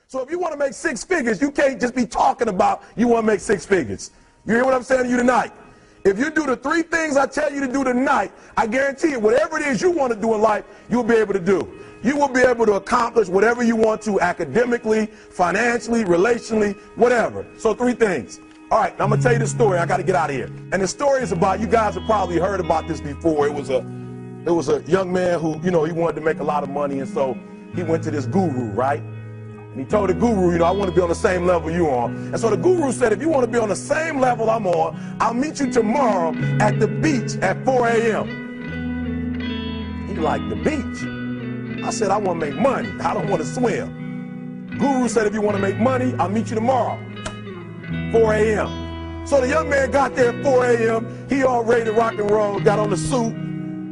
So if you want to make six figures, you can't just be talking about you want to make six figures. You hear what I'm saying to you tonight? If you do the three things I tell you to do tonight, I guarantee you, whatever it is you want to do in life, you'll be able to do. You will be able to accomplish whatever you want to academically, financially, relationally, whatever. So three things. All right, I'm going to tell you the story. I got to get out of here. And the story is about, you guys have probably heard about this before. It was a young man who, he wanted to make a lot of money, and so he went to this guru, right? And he told the guru, I want to be on the same level you're on. And so the guru said, if you want to be on the same level I'm on, I'll meet you tomorrow at the beach at 4 a.m. He like, the beach? I said, I want to make money. I don't want to swim. Guru said, if you want to make money, I'll meet you tomorrow, 4 a.m. So the young man got there at 4 a.m. He all ready to rock and roll, got on the suit.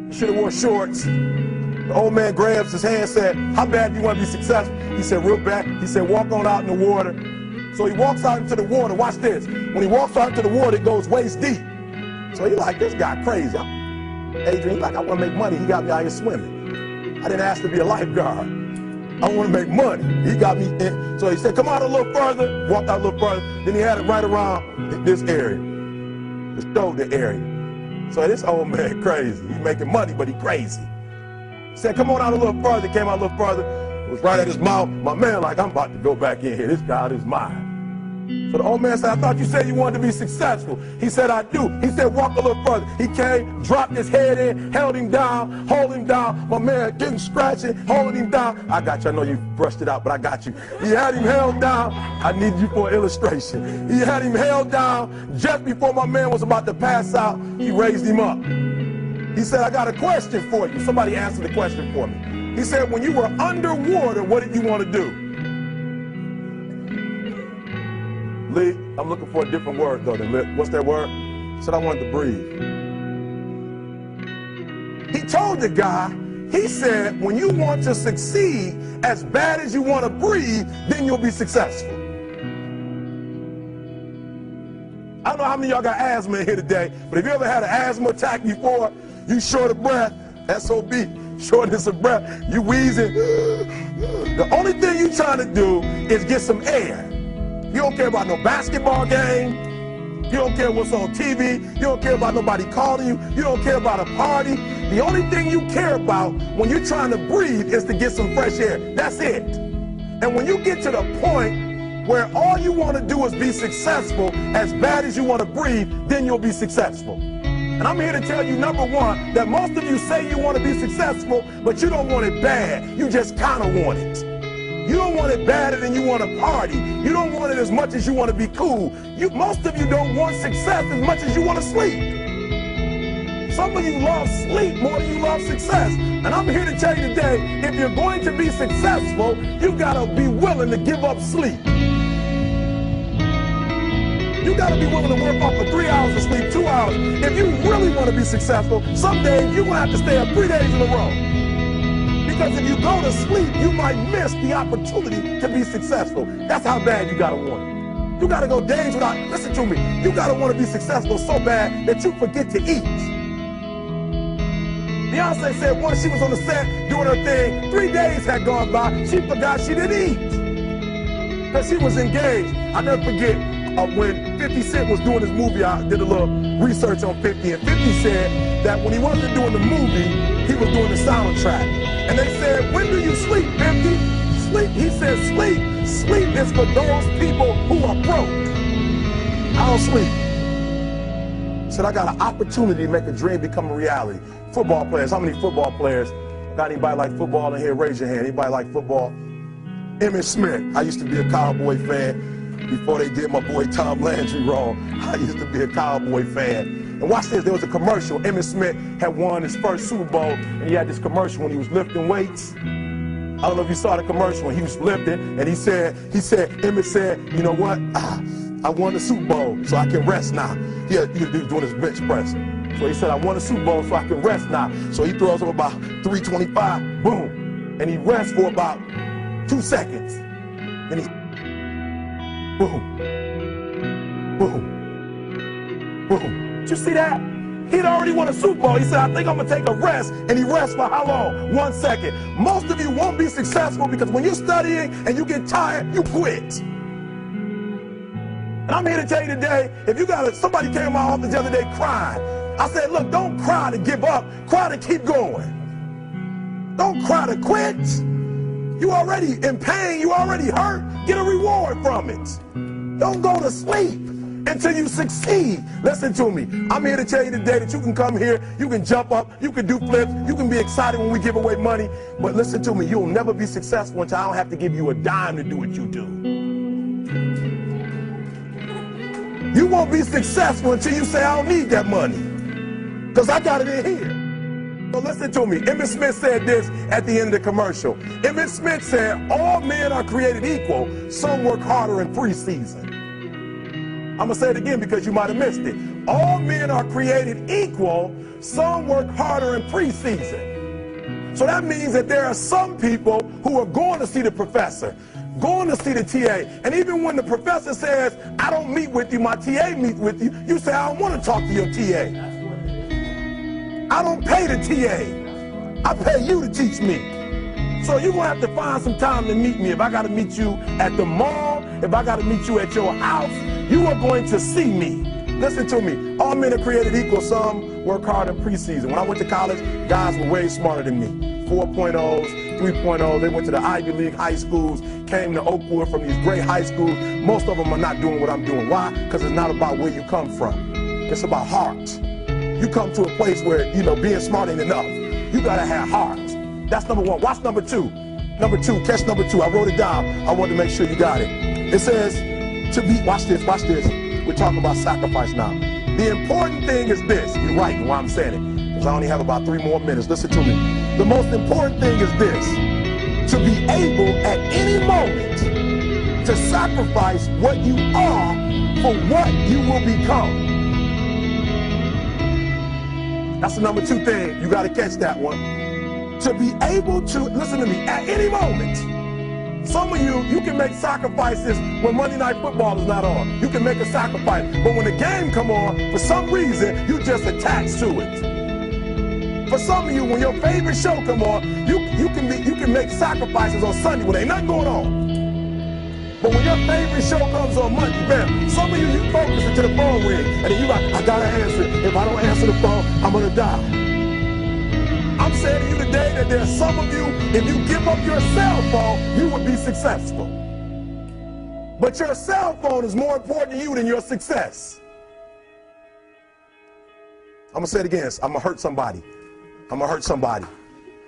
He should have worn shorts. The old man grabs his hand and said, how bad do you want to be successful? He said, real bad. He said, walk on out in the water. So he walks out into the water. Watch this. When he walks out into the water, it goes waist deep. So he like, this guy crazy. Adrian, he like, I want to make money. He got me out here swimming. I didn't ask to be a lifeguard. I want to make money. He got me in. So he said, come out a little further. Walked out a little further. Then he had it right around this area, the shoulder area. So this old man crazy. He's making money, but he crazy. He said, come on out a little further. Came out a little further. It was right at his mouth. My man like, I'm about to go back in here. This guy is mine. So the old man said, I thought you said you wanted to be successful. He said, I do. He said, walk a little further. He came, dropped his head in, held him down, hold him down. My man getting scratching, holding him down. I got you. I know you brushed it out, but I got you. He had him held down. I need you for an illustration. He had him held down. Just before my man was about to pass out, he raised him up. He said, I got a question for you. Somebody answered the question for me. He said, when you were underwater, what did you want to do? Lee, I'm looking for a different word though than lit. What's that word? He said, I wanted to breathe. He told the guy, he said, when you want to succeed as bad as you want to breathe, then you'll be successful. I don't know how many of y'all got asthma in here today, but if you ever had an asthma attack before, you short of breath, SOB, shortness of breath, you wheezing. The only thing you trying to do is get some air. You don't care about no basketball game. You don't care what's on TV. You don't care about nobody calling you. You don't care about a party. The only thing you care about when you're trying to breathe is to get some fresh air. That's it. And when you get to the point where all you want to do is be successful as bad as you want to breathe, then you'll be successful. And I'm here to tell you, number one, that most of you say you want to be successful, but you don't want it bad. You just kind of want it. You don't want it badder than you want to party. You don't want it as much as you want to be cool. Most of you don't want success as much as you want to sleep. Some of you love sleep more than you love success. And I'm here to tell you today, if you're going to be successful, you got to be willing to give up sleep. You got to be willing to work off for 3 hours of sleep, 2 hours. If you really want to be successful, some days you're going to have to stay up 3 days in a row. Because if you go to sleep, you might miss the opportunity to be successful. That's how bad you gotta want it. You gotta go days without, listen to me, you gotta want to be successful so bad that you forget to eat. Beyonce said once she was on the set doing her thing, 3 days had gone by, she forgot she didn't eat. Because she was engaged. I'll never forget when 50 Cent was doing his movie, I did a little research on 50, and 50 said that when he wasn't doing the movie, he was doing the soundtrack. And they said, when do you sleep, 50? Sleep. He said, sleep. Sleep is for those people who are broke. I don't sleep. He said, I got an opportunity to make a dream become a reality. Football players, how many football players? Got anybody like football in here? Raise your hand. Anybody like football? Emmitt Smith. I used to be a Cowboy fan. Before they did my boy Tom Landry wrong, I used to be a Cowboy fan. And watch this, there was a commercial. Emmitt Smith had won his first Super Bowl, and he had this commercial when he was lifting weights. I don't know if you saw the commercial when he was lifting, and he said, Emmitt said, you know what? I won the Super Bowl, so I can rest now. He was doing his bench press. So he said, I won the Super Bowl, so I can rest now. So he throws up about 325, boom. And he rests for about 2 seconds. And he boom, boom, boom. Did you see that? He'd already won a Super Bowl. He said, I think I'm going to take a rest. And he rests for how long? 1 second. Most of you won't be successful because when you're studying and you get tired, you quit. And I'm here to tell you today, if you got somebody came to my office the other day crying. I said, look, don't cry to give up. Cry to keep going. Don't cry to quit. You already in pain. You already hurt. Get a reward from it. Don't go to sleep until you succeed. Listen to me. I'm here to tell you today that you can come here, you can jump up, you can do flips, you can be excited when we give away money. But listen to me, you'll never be successful until I don't have to give you a dime to do what you do. You won't be successful until you say, I don't need that money, because I got it in here. So listen to me. Emmett Smith said this at the end of the commercial. Emmett Smith said, all men are created equal. Some work harder in preseason. I'm going to say it again because you might have missed it. All men are created equal. Some work harder in preseason. So that means that there are some people who are going to see the professor, going to see the TA. And even when the professor says, I don't meet with you, my TA meets with you, you say, I don't want to talk to your TA. I don't pay the TA. I pay you to teach me. So you're going to have to find some time to meet me. If I got to meet you at the mall, if I got to meet you at your house, you are going to see me. Listen to me. All men are created equal. Some work hard in preseason. When I went to college, guys were way smarter than me. 4.0s, 3.0s. They went to the Ivy League high schools, came to Oakwood from these great high schools. Most of them are not doing what I'm doing. Why? Because it's not about where you come from. It's about heart. You come to a place where, being smart ain't enough. You got to have heart. That's number one. Watch number two. Number two, catch number two. I wrote it down. I wanted to make sure you got it. It says, watch this. We're talking about sacrifice now. The important thing is this. You're right why I'm saying it, because I only have about 3 more minutes. Listen to me. The most important thing is this. To be able at any moment to sacrifice what you are for what you will become. That's the number 2 thing. You got to catch that one. To be able to, listen to me, at any moment. Some of you can make sacrifices when Monday Night Football is not on. You can make a sacrifice. But when the game come on, for some reason, you just attached to it. For some of you, when your favorite show come on, you can make sacrifices on Sunday when ain't nothing going on. But when your favorite show comes on Monday, bam, some of you focus until the phone ring, and then you like, I gotta answer it. If I don't answer the phone, I'm gonna die. I'm saying to you today that there's some of you, if you give up your cell phone, you would be successful. But your cell phone is more important to you than your success. I'm gonna say it again. I'm gonna hurt somebody.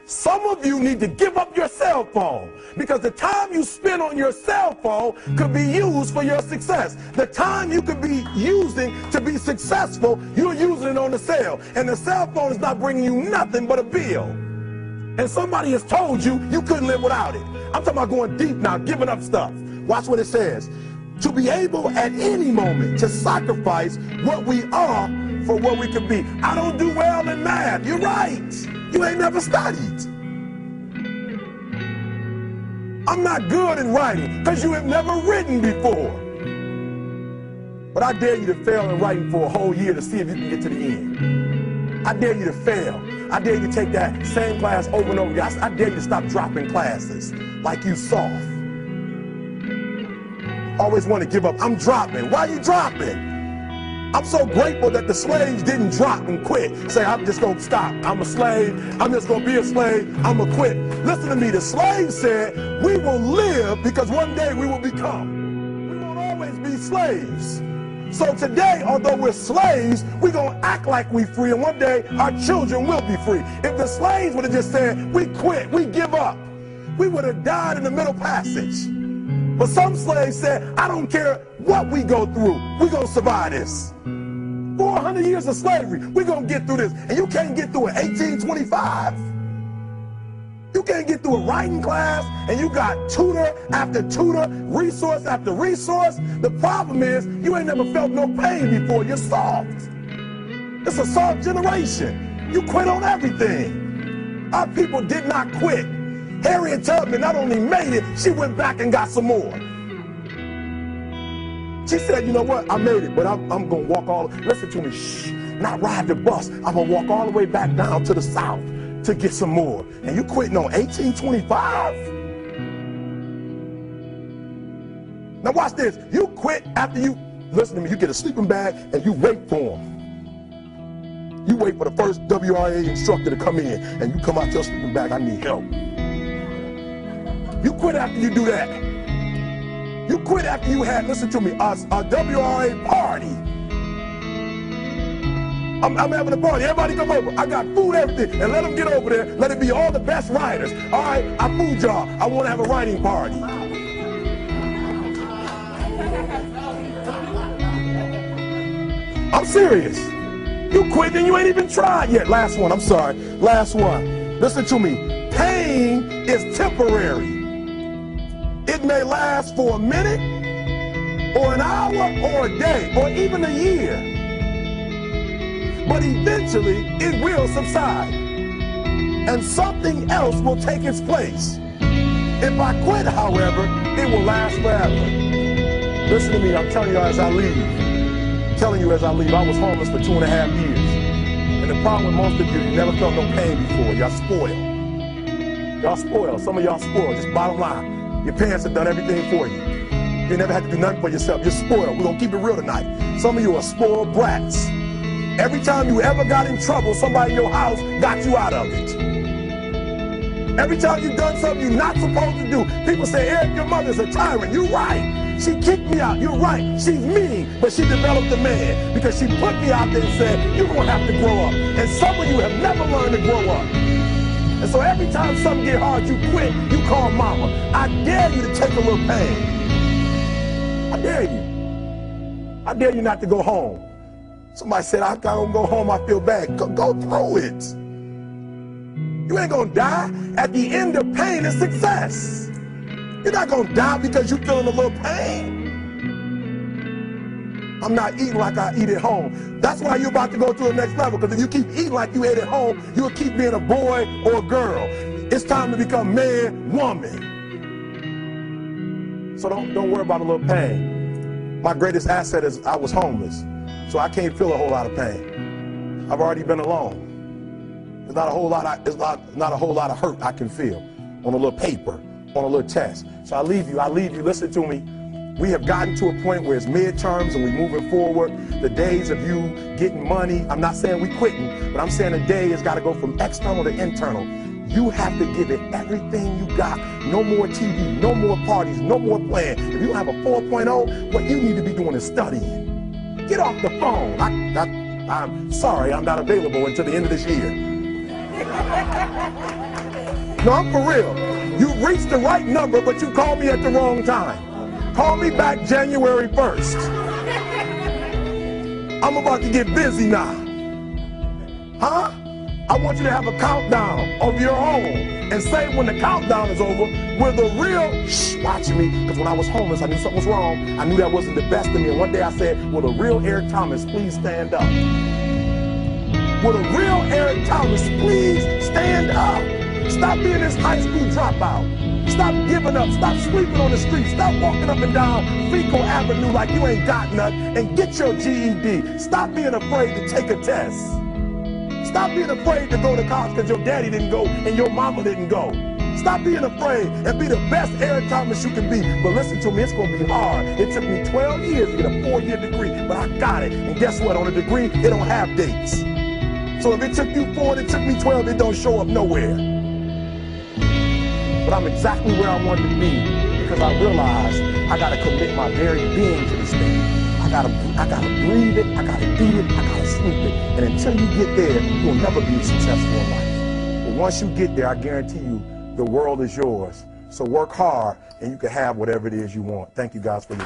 Some of you need to give up your cell phone, because the time you spend on your cell phone could be used for your success. The time you could be using to be successful, you're using it on the cell. And the cell phone is not bringing you nothing but a bill. And somebody has told you you couldn't live without it. I'm talking about going deep now, giving up stuff. Watch what it says. To be able at any moment to sacrifice what we are for what we could be. I don't do well in math. You're right. You ain't never studied. I'm not good in writing because you have never written before. But I dare you to fail in writing for a whole year to see if you can get to the end. I dare you to fail. I dare you to take that same class over and over again. I dare you to stop dropping classes like you soft. Always want to give up. I'm dropping. Why are you dropping? I'm so grateful that the slaves didn't drop and quit. Say, I'm just going to stop. I'm a slave. I'm just going to be a slave. I'm going to quit. Listen to me. The slaves said, we will live because one day we will become. We won't always be slaves. So today, although we're slaves, we're going to act like we're free, and one day our children will be free. If the slaves would have just said, we quit, we give up, we would have died in the Middle Passage. But some slaves said, I don't care what we go through, we're going to survive this. 400 years of slavery, we're going to get through this. And you can't get through it 1825. You can't get through a writing class, and you got tutor after tutor, resource after resource. The problem is, you ain't never felt no pain before. You're soft. It's a soft generation. You quit on everything. Our people did not quit. Harriet Tubman not only made it, she went back and got some more. She said, you know what, I made it, but I'm going to walk all, listen to me, shh. not ride the bus. I'm going to walk all the way back down to the south to get some more. And you quitting on 1825? Now watch this. You quit after you, listen to me, you get a sleeping bag and you wait for them. You wait for the first WRA instructor to come in and you come out your sleeping bag, I need help. You quit after you do that. You quit after you had, listen to me, a WRA party. I'm having a party. Everybody come over. I got food, everything. And let them get over there. Let it be all the best writers. All right, I food y'all. I want to have a writing party. I'm serious. You quit and you ain't even tried yet. Last one. I'm sorry. Last one. Listen to me. Pain is temporary. It may last for a minute or an hour or a day or even a year. But eventually, it will subside. And something else will take its place. If I quit, however, it will last forever. Listen to me, I'm telling you as I leave. I'm telling you as I leave, I was homeless for 2.5 years. And the problem with most of you never felt no pain before. Y'all spoiled. Y'all spoiled. Some of y'all spoiled, just bottom line. Your parents have done everything for you. You never had to do nothing for yourself. You're spoiled. We're going to keep it real tonight. Some of you are spoiled brats. Every time you ever got in trouble, somebody in your house got you out of it. Every time you've done something you're not supposed to do, people say, Eric, your mother's a tyrant. You're right. She kicked me out. You're right. She's mean, but she developed a man because she put me out there and said, you're going to have to grow up. And some of you have never learned to grow up. And so every time something get hard, you quit, you call mama. I dare you to take a little pain. I dare you. I dare you not to go home. Somebody said, I don't go home, I feel bad. Go through it. You ain't gonna die. At the end of pain is success. You're not gonna die because you're feeling a little pain. I'm not eating like I eat at home. That's why you're about to go to the next level, because if you keep eating like you ate at home, you'll keep being a boy or a girl. It's time to become man, woman. So don't worry about a little pain. My greatest asset is I was homeless. So I can't feel a whole lot of pain. I've already been alone. There's not a whole lot of hurt I can feel on a little paper, on a little test. So I leave you, listen to me. We have gotten to a point where it's midterms and we're moving forward. The days of you getting money, I'm not saying we quitting, but I'm saying the day has got to go from external to internal. You have to give it everything you got. No more TV, no more parties, no more playing. If you don't have a 4.0, what you need to be doing is studying. Get off the phone. I'm sorry, I'm not available until the end of this year. No, I'm for real. You reached the right number, but you called me at the wrong time. Call me back January 1st. I'm about to get busy now. Huh? I want you to have a countdown of your own and say when the countdown is over, we're the real, watch me, because when I was homeless, I knew something was wrong. I knew that wasn't the best of me. And one day I said, will the real Eric Thomas please stand up? Will the real Eric Thomas please stand up? Stop being this high school dropout. Stop giving up. Stop sleeping on the street. Stop walking up and down Fecal Avenue like you ain't got nothing, and get your GED. Stop being afraid to take a test. Stop being afraid to go to college because your daddy didn't go and your mama didn't go. Stop being afraid and be the best Eric Thomas you can be. But listen to me, it's going to be hard. It took me 12 years to get a 4-year degree, but I got it. And guess what? On a degree, it don't have dates. So if it took you 4 and it took me 12, it don't show up nowhere. But I'm exactly where I wanted to be because I realized I got to commit my very being to this thing. I gotta breathe it, I gotta eat it, I gotta sleep it. And until you get there, you'll never be successful in life. But once you get there, I guarantee you, the world is yours. So work hard and you can have whatever it is you want. Thank you guys for listening.